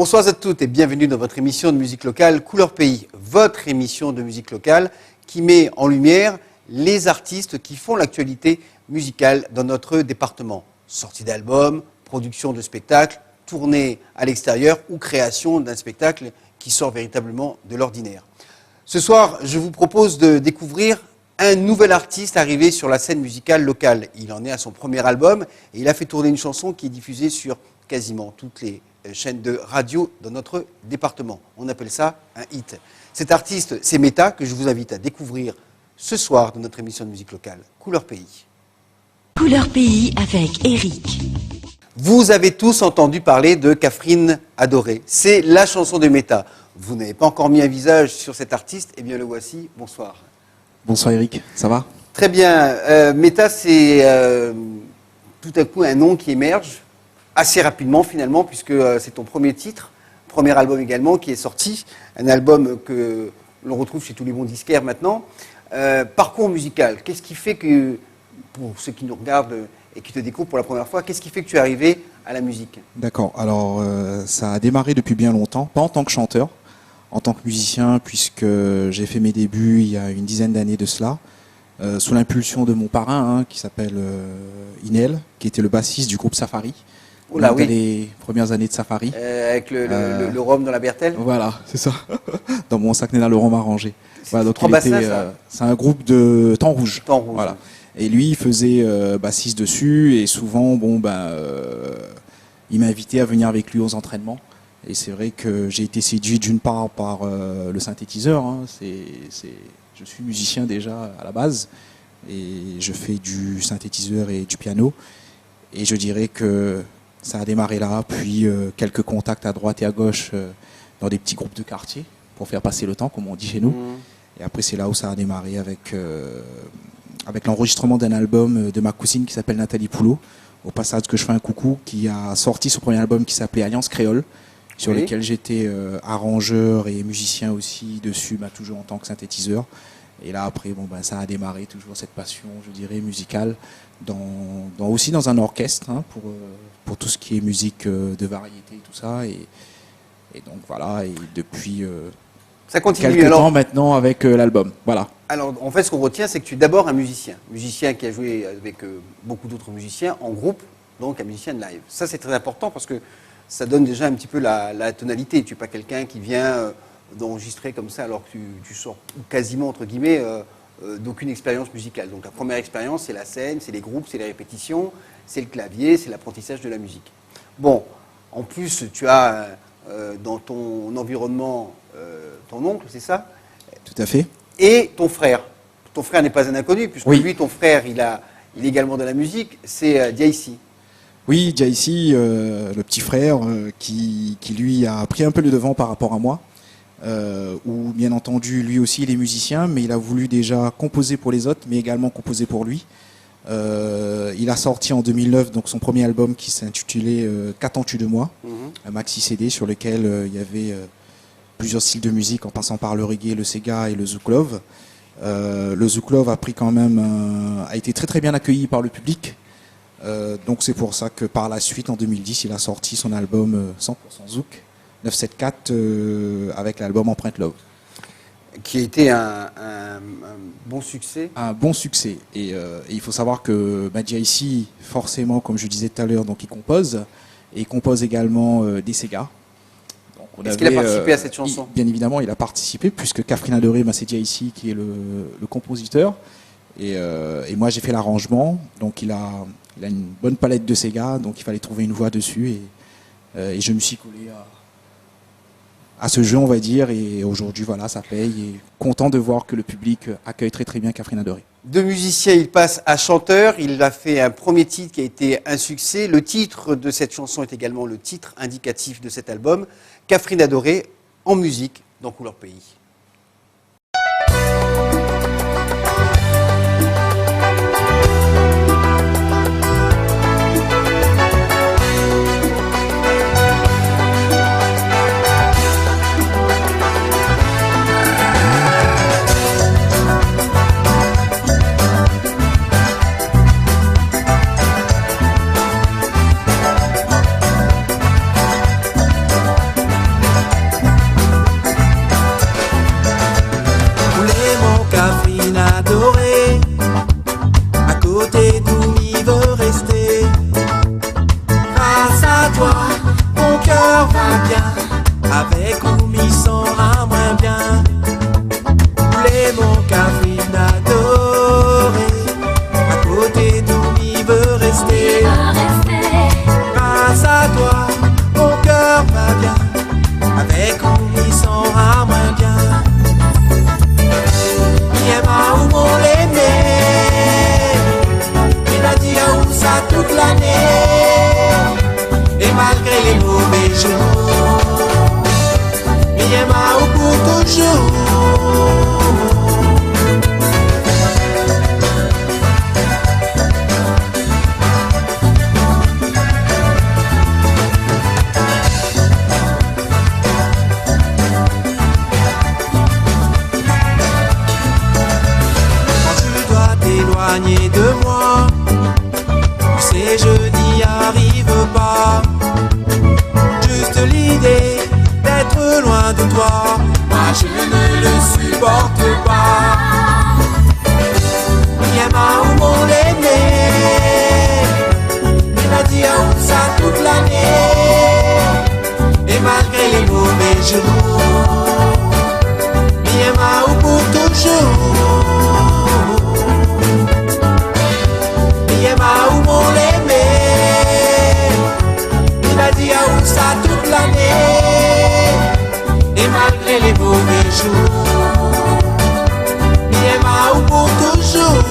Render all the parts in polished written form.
Bonsoir à toutes et bienvenue dans votre émission de musique locale Couleur Pays, votre émission de musique locale qui met en lumière les artistes qui font l'actualité musicale dans notre département. Sortie d'albums, production de spectacles, tournée à l'extérieur ou création d'un spectacle qui sort véritablement de l'ordinaire. Ce soir, je vous propose de découvrir un nouvel artiste arrivé sur la scène musicale locale. Il en est à son premier album et il a fait tourner une chanson qui est diffusée sur quasiment toutes les chaînes de radio dans notre département. On appelle ça un hit. Cet artiste, c'est Meta, que je vous invite à découvrir ce soir dans notre émission de musique locale, Couleur Pays. Couleur Pays avec Eric. Vous avez tous entendu parler de Catherine Adoré. C'est la chanson de Meta. Vous n'avez pas encore mis un visage sur cet artiste, eh bien le voici. Bonsoir. Bonsoir Eric, ça va? Très bien. Meta, c'est tout à coup un nom qui émerge assez rapidement finalement, puisque c'est ton premier titre, premier album également qui est sorti, un album que l'on retrouve chez tous les bons disquaires maintenant. Parcours musical, qu'est-ce qui fait que, pour ceux qui nous regardent et qui te découvrent pour la première fois, qu'est-ce qui fait que tu es arrivé à la musique? D'accord, alors ça a démarré depuis bien longtemps, pas en tant que chanteur, en tant que musicien, puisque j'ai fait mes débuts il y a une dizaine d'années de cela, sous l'impulsion de mon parrain, qui s'appelle Inel, qui était le bassiste du groupe Safari. Oula, oui. Les premières années de Safari. Avec le rhum dans la Bertelle. Voilà, c'est ça. Dans mon sac Néna, le rhum arrangé. Voilà, donc c'est un groupe de Temps Rouge. Temps Rouge. Voilà. Et lui, il faisait bassiste dessus et souvent, il m'invitait à venir avec lui aux entraînements. Et c'est vrai que j'ai été séduit d'une part par le synthétiseur. Je suis musicien déjà à la base et je fais du synthétiseur et du piano. Et je dirais que ça a démarré là, puis quelques contacts à droite et à gauche dans des petits groupes de quartier pour faire passer le temps, comme on dit chez nous. Et après, c'est là où ça a démarré avec l'enregistrement d'un album de ma cousine qui s'appelle Nathalie Poulot, au passage que je fais un coucou, qui a sorti son premier album qui s'appelait Alliance Créole, sur lequel j'étais arrangeur et musicien aussi dessus, toujours en tant que synthétiseur. Et là, après, ça a démarré toujours cette passion, je dirais, musicale, aussi dans un orchestre, pour tout ce qui est musique de variété et tout ça. Et donc voilà, et depuis ça continue, quelques temps maintenant avec l'album. Voilà. Alors, en fait, ce qu'on retient, c'est que tu es d'abord un musicien qui a joué avec beaucoup d'autres musiciens en groupe, donc un musicien de live. Ça, c'est très important parce que ça donne déjà un petit peu la tonalité. Tu n'es pas quelqu'un qui vient d'enregistrer comme ça alors que tu sors quasiment, entre guillemets, d'aucune expérience musicale. Donc la première expérience, c'est la scène, c'est les groupes, c'est les répétitions, c'est le clavier, c'est l'apprentissage de la musique. Bon, en plus, tu as dans ton environnement ton oncle, c'est ça? Tout à fait. Et ton frère. Ton frère n'est pas un inconnu, puisque lui, ton frère, il est également dans la musique, c'est Diaïssi. Oui, Diaïssi, le petit frère, qui lui a pris un peu le devant par rapport à moi. Où bien entendu lui aussi il est musicien, mais il a voulu déjà composer pour les autres, mais également composer pour lui. Il a sorti en 2009 donc son premier album qui s'intitulait Qu'attends-tu de moi, un maxi CD sur lequel il y avait plusieurs styles de musique en passant par le reggae, le Sega et le Zouk Love. Le Zouk Love a été très très bien accueilli par le public. Donc c'est pour ça que par la suite en 2010 il a sorti son album 100% Zouk 974 avec l'album Empreinte Love. Qui a été un bon succès. Un bon succès. Et il faut savoir que Diaïssi, forcément, comme je disais tout à l'heure, donc il compose. Et il compose également des Sega. Est-ce qu'il a participé à cette chanson? Bien évidemment, il a participé, puisque Catherine Adoré, c'est Diaïssi qui est le compositeur. Et moi, j'ai fait l'arrangement. Donc il a une bonne palette de Sega, donc il fallait trouver une voix dessus. Et je me suis collé à ce jeu, on va dire, et aujourd'hui, voilà, ça paye, et content de voir que le public accueille très très bien Catherine Adoré. De musicien, il passe à chanteur, il a fait un premier titre qui a été un succès. Le titre de cette chanson est également le titre indicatif de cet album, Catherine Adoré, en musique, dans Couleur Pays. côté de moi. Tu sais, je n'y arrive pas. Juste l'idée d'être loin de toi, moi je ne le supporte pas. Yama ou mon aimé, il m'a dit à où ça toute l'année. Et malgré les mauvais jours, Yama ou pour toujours. Yama ou mon aimé, il m'a dit à où ça toute l'année. Et malgré les mauvais jours, Yama ou pour toujours.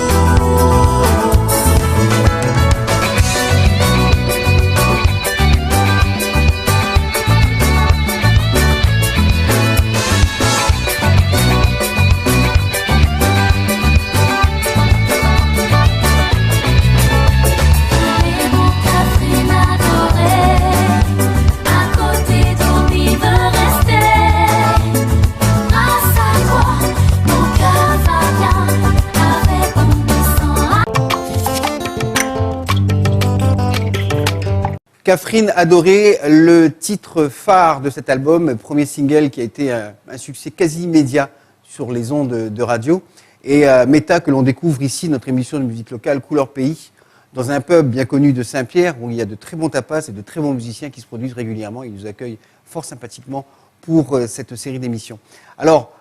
Catherine Adoré, le titre phare de cet album, premier single qui a été un succès quasi immédiat sur les ondes de radio. Et Meta, que l'on découvre ici, notre émission de musique locale Couleur Pays, dans un pub bien connu de Saint-Pierre, où il y a de très bons tapas et de très bons musiciens qui se produisent régulièrement. Ils nous accueillent fort sympathiquement pour cette série d'émissions. Alors,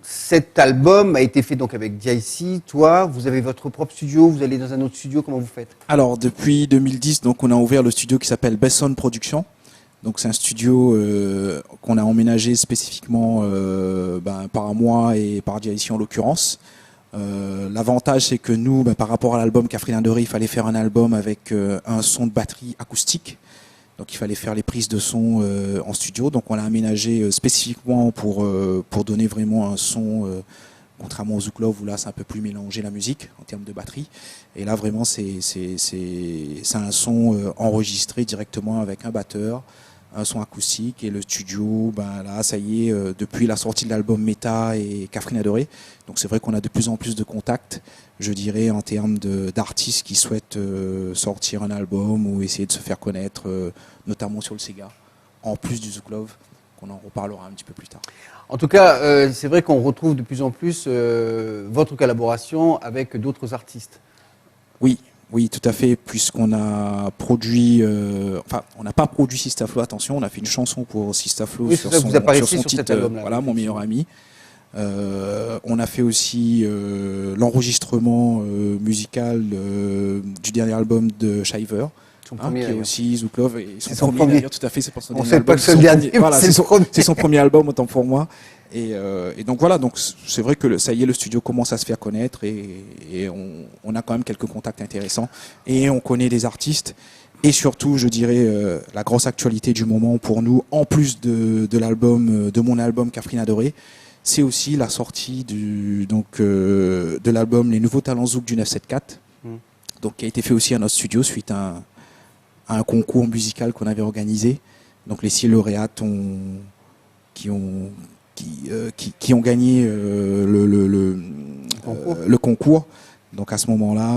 cet album a été fait donc avec DIC, toi, vous avez votre propre studio, vous allez dans un autre studio, comment vous faites? Alors depuis 2010, donc on a ouvert le studio qui s'appelle Besson Production. Donc c'est un studio qu'on a emménagé spécifiquement par moi et par DIC en l'occurrence. L'avantage c'est que nous, par rapport à l'album Catherine Adoré, il fallait faire un album avec un son de batterie acoustique. Donc il fallait faire les prises de son en studio. Donc on l'a aménagé spécifiquement pour donner vraiment un son, contrairement au Zouk Love où là c'est un peu plus mélangé la musique en termes de batterie. Et là vraiment c'est un son enregistré directement avec un batteur, un son acoustique et le studio, là ça y est, depuis la sortie de l'album Meta et Catherine Adoré. Donc c'est vrai qu'on a de plus en plus de contacts, je dirais, en termes d'artistes qui souhaitent sortir un album ou essayer de se faire connaître, notamment sur le Sega, en plus du Zouk Love, qu'on en reparlera un petit peu plus tard. En tout cas, c'est vrai qu'on retrouve de plus en plus votre collaboration avec d'autres artistes. Oui, tout à fait, puisqu'on a produit, on n'a pas produit Sistaflo, attention, on a fait une chanson pour Sistaflo sur son titre, voilà, Mon meilleur ami. On a fait aussi l'enregistrement musical du dernier album de Shiver, qui est aussi Zouk Love, et son premier d'ailleurs, tout à fait, c'est pour son dernier album. C'est son premier album, autant pour moi. Et donc voilà, donc c'est vrai que ça y est, le studio commence à se faire connaître et on a quand même quelques contacts intéressants et on connaît des artistes. Et surtout, je dirais, la grosse actualité du moment pour nous, en plus de l'album, de mon album Catherine Adoré, c'est aussi la sortie de l'album Les Nouveaux Talents Zouk du 974, donc qui a été fait aussi à notre studio suite à un concours musical qu'on avait organisé. Donc les 6 lauréates qui ont gagné le concours. Donc à ce moment-là,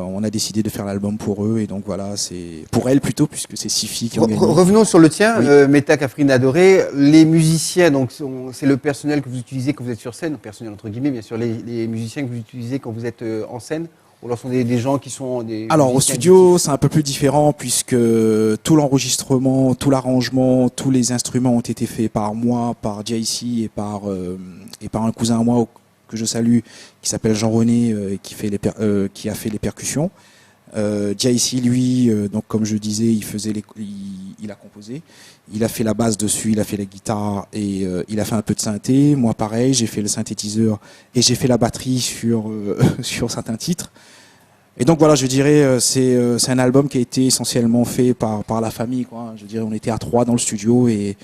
on a décidé de faire l'album pour eux, et donc voilà, c'est pour elles plutôt, puisque c'est 6 filles qui ont gagné. Revenons sur le tien, oui. Meta Catherine Adoré. Les musiciens, donc c'est le personnel que vous utilisez quand vous êtes sur scène, personnel entre guillemets, bien sûr, les musiciens que vous utilisez quand vous êtes en scène, ou alors sont des gens qui sont des... Alors au studio, c'est un peu plus différent, puisque tout l'enregistrement, tout l'arrangement, tous les instruments ont été faits par moi, par DIC et par un cousin à moi que je salue, qui s'appelle Jean-René, qui a fait les percussions. DIC, lui, donc comme je disais, il a composé, il a fait la basse dessus, il a fait la guitare et il a fait un peu de synthé. Moi, pareil, j'ai fait le synthétiseur et j'ai fait la batterie sur certains titres. Et donc voilà, je dirais, c'est un album qui a été essentiellement fait par la famille, quoi. Je dirais, on était à 3 dans le studio et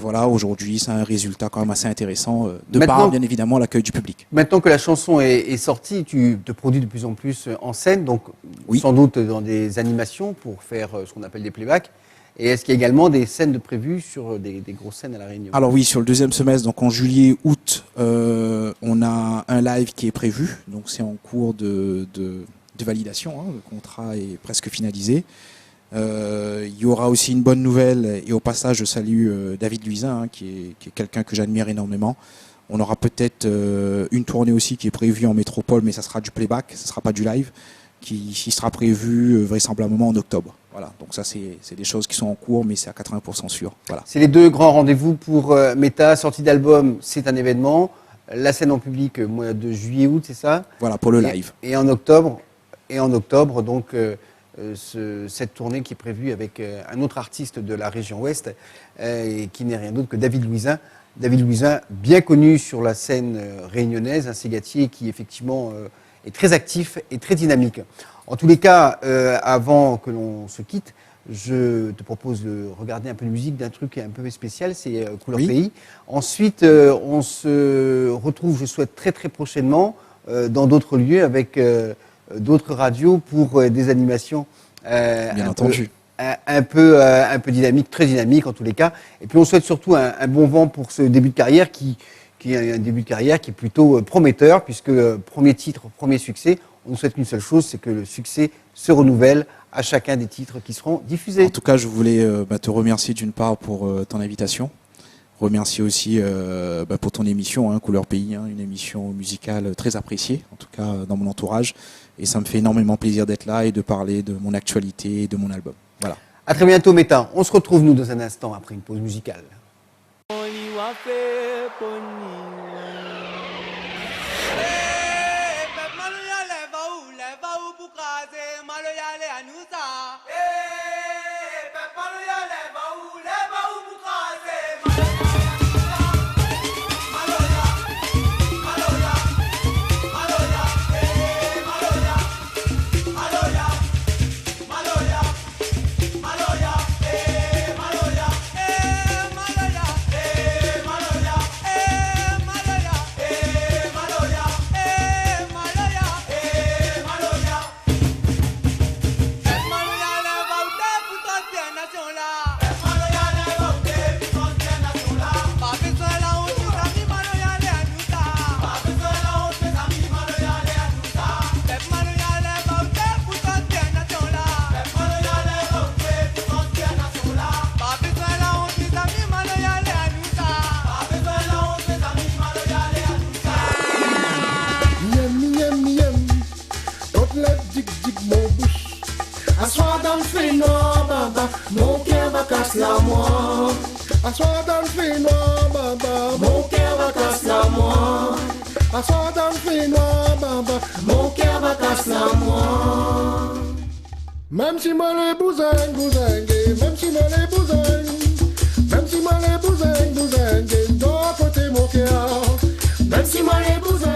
voilà, aujourd'hui, c'est un résultat quand même assez intéressant, par, bien évidemment, l'accueil du public. Maintenant que la chanson est sortie, tu te produis de plus en plus en scène, donc oui. Sans doute dans des animations pour faire ce qu'on appelle des playbacks. Et est-ce qu'il y a également des scènes de prévues sur des grosses scènes à La Réunion? Alors oui, sur le deuxième semestre, donc en juillet, août, on a un live qui est prévu. Donc c'est en cours de validation. Hein, le contrat est presque finalisé. Il y aura aussi une bonne nouvelle, et au passage je salue David Luisin, hein, qui est quelqu'un que j'admire énormément. On aura peut-être une tournée aussi qui est prévue en métropole, mais ça sera du playback, ça sera pas du live, qui sera prévu vraisemblablement en octobre. Voilà, donc ça c'est des choses qui sont en cours, mais c'est à 80% sûr. Voilà. C'est les deux grands rendez-vous pour Meta, sortie d'album, c'est un événement. La scène en public, mois de juillet-août, c'est ça? Voilà, pour le live. Et en octobre, donc cette tournée qui est prévue avec un autre artiste de la région ouest, et qui n'est rien d'autre que David Luisin. David Luisin, bien connu sur la scène réunionnaise, un ségatier qui effectivement est très actif et très dynamique. En tous les cas, avant que l'on se quitte, je te propose de regarder un peu de musique d'un truc un peu spécial, c'est Couleur Pays. Ensuite, on se retrouve, je souhaite, très très prochainement dans d'autres lieux avec d'autres radios pour des animations Bien entendu. un peu dynamique, très dynamique en tous les cas. Et puis on souhaite surtout un bon vent pour ce début de carrière qui est un début de carrière qui est plutôt prometteur, puisque premier titre, premier succès. On ne souhaite qu'une seule chose, c'est que le succès se renouvelle à chacun des titres qui seront diffusés. En tout cas, je voulais te remercier d'une part pour ton invitation. Remercier aussi pour ton émission, hein, Couleur Pays, hein, une émission musicale très appréciée, en tout cas dans mon entourage. Et ça me fait énormément plaisir d'être là et de parler de mon actualité et de mon album. Voilà. À très bientôt, Meta. On se retrouve, nous, dans un instant, après une pause musicale. Assois dans le fait noir, baba, mon cœur va casser la moi. Assois dans le fait noir, baba, mon cœur va casser la moi. Assois dans le fait noir, baba, mon cœur va casser la moi. Même si moi les bousingues, même si moi les bousingues, même si moi les bousingues, dois côté mon cœur. Même si moi les bousingues,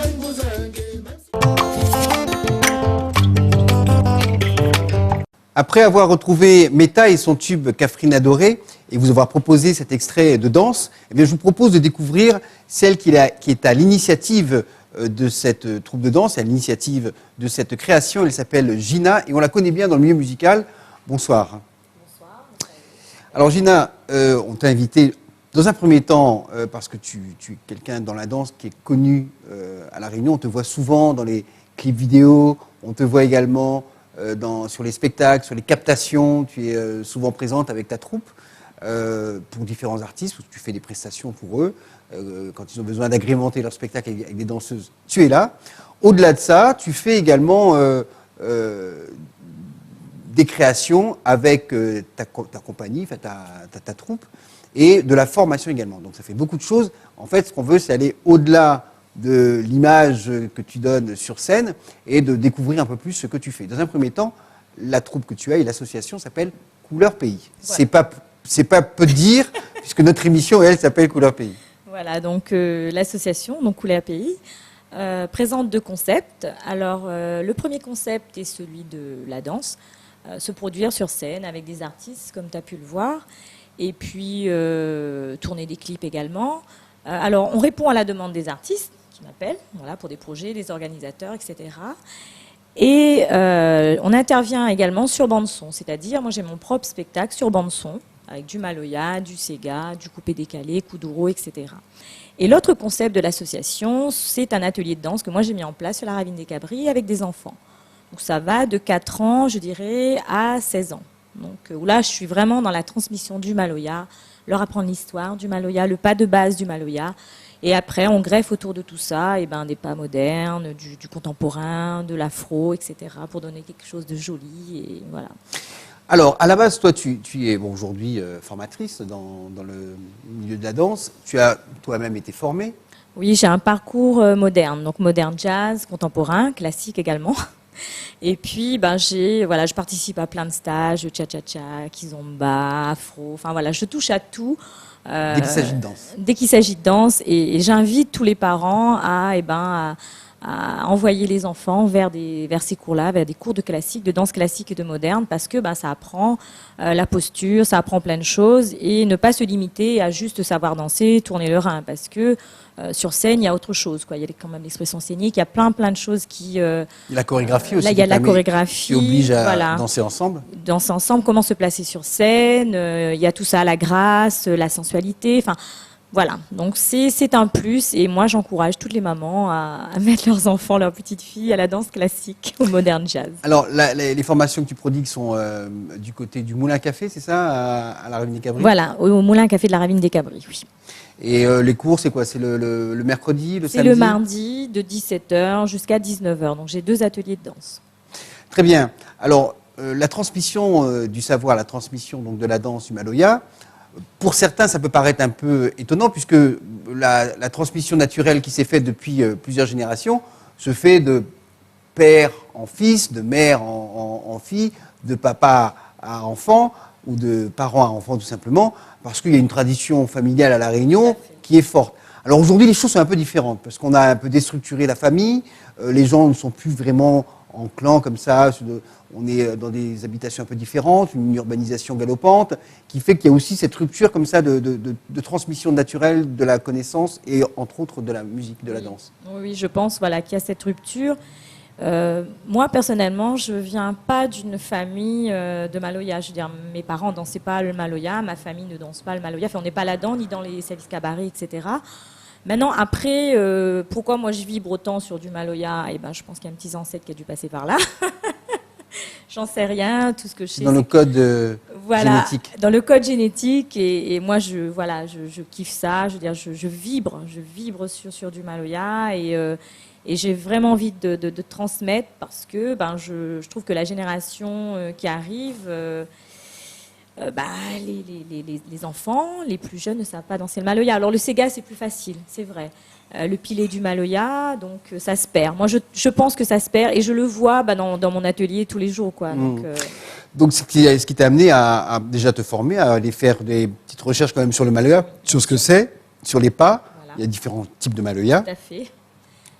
Après avoir retrouvé Meta et son tube Catherine Adoré, et vous avoir proposé cet extrait de danse, eh bien, je vous propose de découvrir celle qui est à l'initiative de cette troupe de danse, à l'initiative de cette création. Elle s'appelle Gina, et on la connaît bien dans le milieu musical. Bonsoir. Bonsoir. Alors Gina, on t'a invité dans un premier temps parce que tu es quelqu'un dans la danse qui est connu à La Réunion. On te voit souvent dans les clips vidéo, on te voit également sur les spectacles, sur les captations. Tu es souvent présente avec ta troupe pour différents artistes, où tu fais des prestations pour eux. Quand ils ont besoin d'agrémenter leur spectacle avec des danseuses, tu es là. Au-delà de ça, tu fais également des créations avec ta compagnie, enfin, ta troupe, et de la formation également. Donc ça fait beaucoup de choses. En fait, ce qu'on veut, c'est aller au-delà de l'image que tu donnes sur scène et de découvrir un peu plus ce que tu fais. Dans un premier temps, la troupe que tu as et l'association s'appelle Couleur Pays. Voilà. C'est pas peu dire, puisque notre émission, elle, s'appelle Couleur Pays. Voilà, donc l'association, donc Couleur Pays, présente deux concepts. Alors, le premier concept est celui de la danse, se produire sur scène avec des artistes, comme tu as pu le voir, et puis tourner des clips également. Alors, on répond à la demande des artistes qui m'appellent, voilà, pour des projets, des organisateurs, etc. Et on intervient également sur bande-son, c'est-à-dire, moi j'ai mon propre spectacle sur bande-son, avec du maloya, du sega, du coupé-décalé, kuduro, etc. Et l'autre concept de l'association, c'est un atelier de danse que moi j'ai mis en place sur la ravine des Cabris avec des enfants. Donc ça va de 4 ans, je dirais, à 16 ans. Donc là, je suis vraiment dans la transmission du maloya, leur apprendre l'histoire du maloya, le pas de base du maloya. Et après, on greffe autour de tout ça des pas modernes, du contemporain, de l'afro, etc. pour donner quelque chose de joli. Et voilà. Alors, à la base, toi, tu es aujourd'hui formatrice dans le milieu de la danse. Tu as toi-même été formée. Oui, j'ai un parcours moderne, donc moderne jazz, contemporain, classique également. Et puis, je participe à plein de stages, cha-cha-cha, kizomba, afro, enfin voilà, je touche à tout. Dès qu'il s'agit de danse. Dès qu'il s'agit de danse, et j'invite tous les parents à envoyer les enfants vers ces cours-là, vers des cours de classique, de danse classique et de moderne, parce que ça apprend la posture, ça apprend plein de choses, et ne pas se limiter à juste savoir danser, tourner le rein, parce que sur scène, il y a autre chose, quoi. Il y a quand même l'expression scénique, il y a plein de choses qui... la chorégraphie aussi. Là, il y a la chorégraphie. Qui oblige à danser ensemble. Danser ensemble, comment se placer sur scène, il y a tout ça, la grâce, la sensualité, enfin... Voilà, donc c'est un plus, et moi j'encourage toutes les mamans à mettre leurs enfants, leurs petites filles à la danse classique, au modern jazz. Alors, les formations que tu prodigues sont du côté du Moulin Café, c'est ça, à la Ravine des Cabris? Voilà, au Moulin Café de la Ravine des Cabris, oui. Et les cours, c'est quoi? C'est le mercredi, le samedi? C'est le mardi de 17h jusqu'à 19h, donc j'ai 2 ateliers de danse. Très bien. Alors, la transmission du savoir, la transmission donc, de la danse du maloya, pour certains, ça peut paraître un peu étonnant, puisque la transmission naturelle qui s'est faite depuis plusieurs générations se fait de père en fils, de mère en fille, de papa à enfant, ou de parent à enfant tout simplement, parce qu'il y a une tradition familiale à La Réunion qui est forte. Alors aujourd'hui, les choses sont un peu différentes, parce qu'on a un peu déstructuré la famille, les gens ne sont plus vraiment en clan comme ça, on est dans des habitations un peu différentes, une urbanisation galopante, qui fait qu'il y a aussi cette rupture comme ça de transmission naturelle de la connaissance et entre autres de la musique, de la danse. Oui, je pense qu'il y a cette rupture. Moi, personnellement, je ne viens pas d'une famille de maloya. Je veux dire, mes parents ne dansaient pas le maloya, ma famille ne danse pas le maloya. Enfin, on n'est pas là-dedans, ni dans les services cabarets, etc. Maintenant, après, pourquoi moi je vibre autant sur du maloya? Je pense qu'il y a un petit ancêtre qui a dû passer par là. J'en sais rien, tout ce que je sais. Dans le code génétique. Dans le code génétique, et moi je kiffe ça. Je veux dire, je vibre sur du maloya, et j'ai vraiment envie de transmettre, parce que je trouve que la génération qui arrive, les enfants, les plus jeunes ne savent pas danser le maloya. Alors le sega, c'est plus facile, c'est vrai. Le pilé du maloya, donc ça se perd. Moi, je pense que ça se perd, et je le vois dans mon atelier tous les jours, quoi. Donc ce qui t'a amené à déjà te former, à aller faire des petites recherches quand même sur le maloya, sur ce que c'est, sur les pas. Voilà. Il y a différents types de maloya. Tout à fait.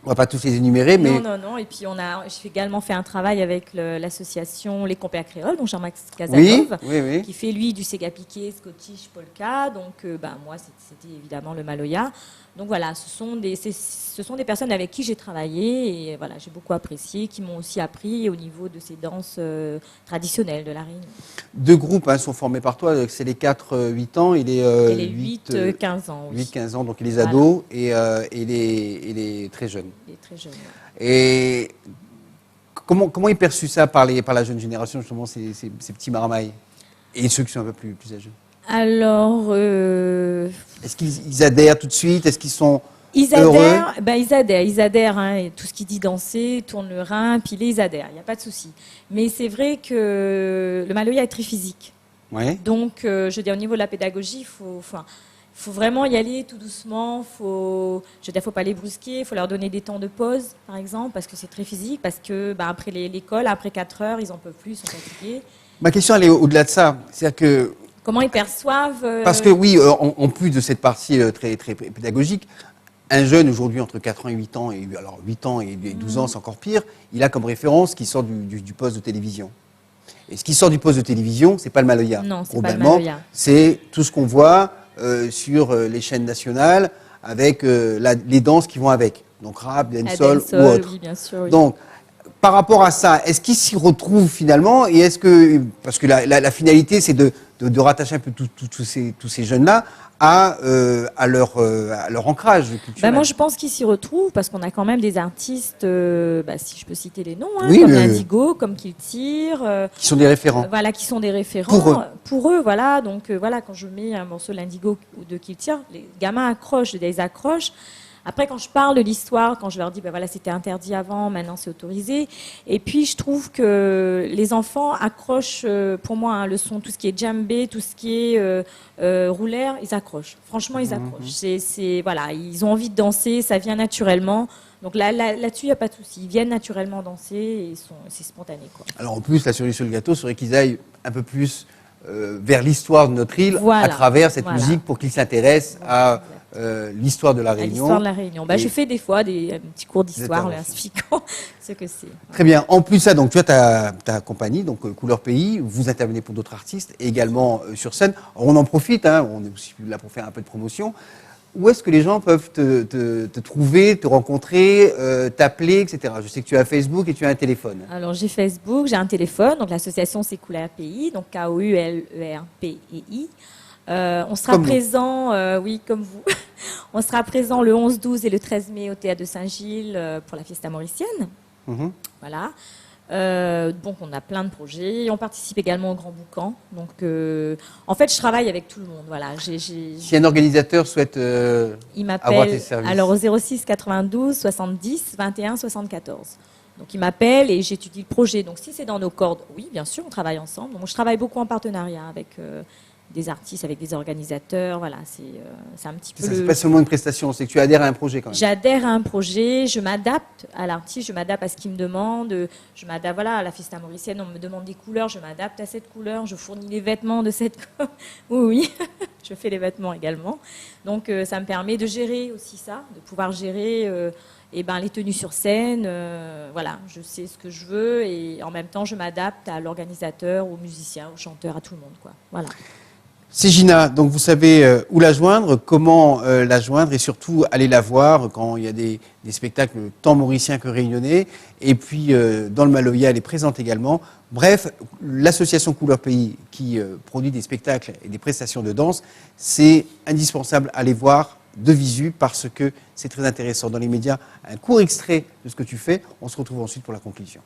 On va pas tous les énumérer, mais... Non. Et puis j'ai également fait un travail avec l'association Les Compères Créoles, donc Jean-Max Casanov, oui. qui fait lui du sega piqué, scottish, polka. Donc moi, c'était évidemment le maloya. Donc voilà, ce sont des personnes avec qui j'ai travaillé, et voilà, j'ai beaucoup apprécié, qui m'ont aussi appris au niveau de ces danses traditionnelles de La Réunion. 2 groupes sont formés par toi, c'est les 4-8 ans et les 8-15 ans. Oui. 8-15 ans, donc les ados et les très jeunes. Les très jeunes. Et comment est perçu ça par la jeune génération, justement, ces petits marmailles, et ceux qui sont un peu plus âgés? Alors... Est-ce qu'ils adhèrent tout de suite? Est-ce qu'ils sont heureux? Ils adhèrent. Hein, tout ce qui dit danser, tourne le rein, piler, ils adhèrent. Il n'y a pas de souci. Mais c'est vrai que le maloya est très physique. Ouais. Donc, je veux dire, au niveau de la pédagogie, il faut vraiment y aller tout doucement. Faut pas les brusquer. Il faut leur donner des temps de pause, par exemple, parce que c'est très physique. Parce que après l'école, après 4 heures, ils n'en peuvent plus, ils sont fatigués. Ma question, elle est au-delà de ça. C'est-à-dire que... Comment ils perçoivent Parce que oui, en plus de cette partie très, très pédagogique, un jeune aujourd'hui entre 4 ans et 8 ans, et alors 8 ans et 12 ans, c'est encore pire, il a comme référence ce qui sort du poste de télévision. Et ce qui sort du poste de télévision, c'est pas le maloya. Non, c'est pas le maloya. C'est tout ce qu'on voit sur les chaînes nationales, avec les danses qui vont avec. Donc rap, dancehall ou autre. Oui, bien sûr, oui. Donc, par rapport à ça, est-ce qu'ils s'y retrouvent finalement, et est-ce que, parce que la finalité c'est de de rattacher un peu tous ces jeunes-là à leur ancrage culturel. Moi, je pense qu'ils s'y retrouvent parce qu'on a quand même des artistes, si je peux citer les noms, Oui, comme Indigo, comme Kiltir, qui sont des référents. voilà, qui sont des référents Pour eux. voilà. Donc quand je mets un morceau d'Indigo ou de Kiltir, les gamins accrochent, ils accrochent. Après, quand je parle de l'histoire, quand je leur dis, voilà, c'était interdit avant, maintenant c'est autorisé. Et puis, je trouve que les enfants accrochent, pour moi, le son, tout ce qui est djembé, tout ce qui est roulaire, ils accrochent. Franchement, ils accrochent. Voilà, ils ont envie de danser, ça vient naturellement. Donc là-dessus, il n'y a pas de souci. Ils viennent naturellement danser et c'est spontané, quoi. Alors en plus, la cerise sur le gâteau serait qu'ils aillent un peu plus vers l'histoire de notre île à travers cette musique pour qu'ils s'intéressent à l'histoire de la Réunion. L'histoire de la Réunion. Je fais des fois des petits cours d'histoire en leur expliquant ce que c'est. Très bien. En plus de ça, donc, tu as ta compagnie, donc Couleur Pays. Vous intervenez pour d'autres artistes et également sur scène. Alors, on en profite, on est aussi là pour faire un peu de promotion. Où est-ce que les gens peuvent te trouver, te rencontrer, t'appeler, etc. Je sais que tu as Facebook et tu as un téléphone. Alors j'ai Facebook, j'ai un téléphone. Donc l'association c'est Couleur Pays, donc KOULERPEI. On sera présent, oui, comme vous. On sera présent le 11, 12 et le 13 mai au Théâtre de Saint-Gilles pour la Fiesta Mauricienne. Voilà. Donc on a plein de projets. On participe également au Grand Boucan. Donc en fait, je travaille avec tout le monde. Voilà. Si un organisateur souhaite il avoir tes services. Alors au 06 92 70 21 74. Donc il m'appelle et j'étudie le projet. Donc si c'est dans nos cordes, oui, bien sûr, on travaille ensemble. Donc je travaille beaucoup en partenariat avec des artistes, avec des organisateurs. Voilà, c'est un petit peu. C'est pas seulement une prestation, c'est que tu adhères à un projet quand même. J'adhère à un projet, je m'adapte à l'artiste, je m'adapte à ce qu'il me demande, je m'adapte, voilà, à la Fiesta Mauricienne, on me demande des couleurs, je m'adapte à cette couleur, je fournis les vêtements de cette oui, je fais les vêtements également. Donc ça me permet de gérer aussi ça, de pouvoir gérer les tenues sur scène, voilà, je sais ce que je veux et en même temps je m'adapte à l'organisateur, aux musiciens, aux chanteurs, à tout le monde, quoi. Voilà. C'est Gina, donc vous savez où la joindre, comment la joindre et surtout aller la voir quand il y a des spectacles tant mauriciens que réunionnais. Et puis dans le Maloya, elle est présente également. Bref, l'association Couleur Pays qui produit des spectacles et des prestations de danse, c'est indispensable à aller voir de visu parce que c'est très intéressant. Dans les médias, un court extrait de ce que tu fais. On se retrouve ensuite pour la conclusion.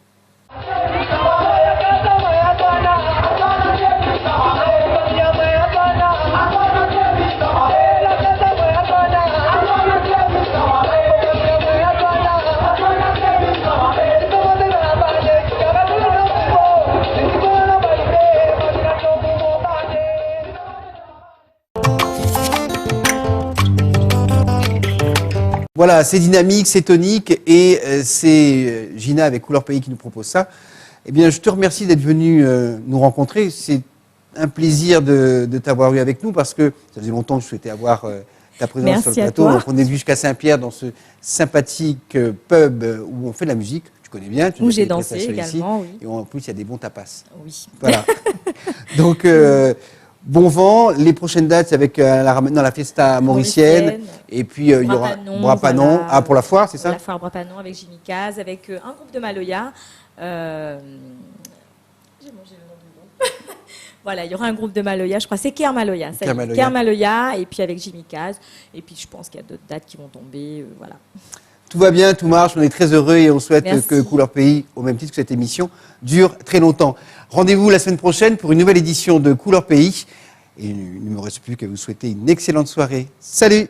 Voilà, c'est dynamique, c'est tonique et c'est Gina avec Couleur Pays qui nous propose ça. Eh bien, je te remercie d'être venu nous rencontrer. C'est un plaisir de t'avoir eu avec nous parce que ça faisait longtemps que je souhaitais avoir ta présence sur le plateau. Donc, on est venu jusqu'à Saint-Pierre dans ce sympathique pub où on fait de la musique. Tu connais bien. Tu où j'ai dansé également, ici. Oui. Et en plus, il y a des bons tapas. Oui. Voilà. Donc, bon vent. Les prochaines dates, c'est avec dans la Fiesta Mauricienne. Et puis, il y aura Brapanon. Voilà. Ah, pour la foire, c'est ça? La foire Brapanon avec Jimmy Caz, avec un groupe de Maloya. J'ai mangé le nom du groupe. Voilà, il y aura un groupe de Maloya, je crois. C'est Ker Maloya. Ker Maloya, et puis avec Jimmy Caz. Et puis, je pense qu'il y a d'autres dates qui vont tomber. Voilà. Tout va bien, tout marche, on est très heureux et on souhaite que Couleur Pays, au même titre que cette émission, dure très longtemps. Rendez-vous la semaine prochaine pour une nouvelle édition de Couleur Pays. Et il ne me reste plus qu'à vous souhaiter une excellente soirée. Salut!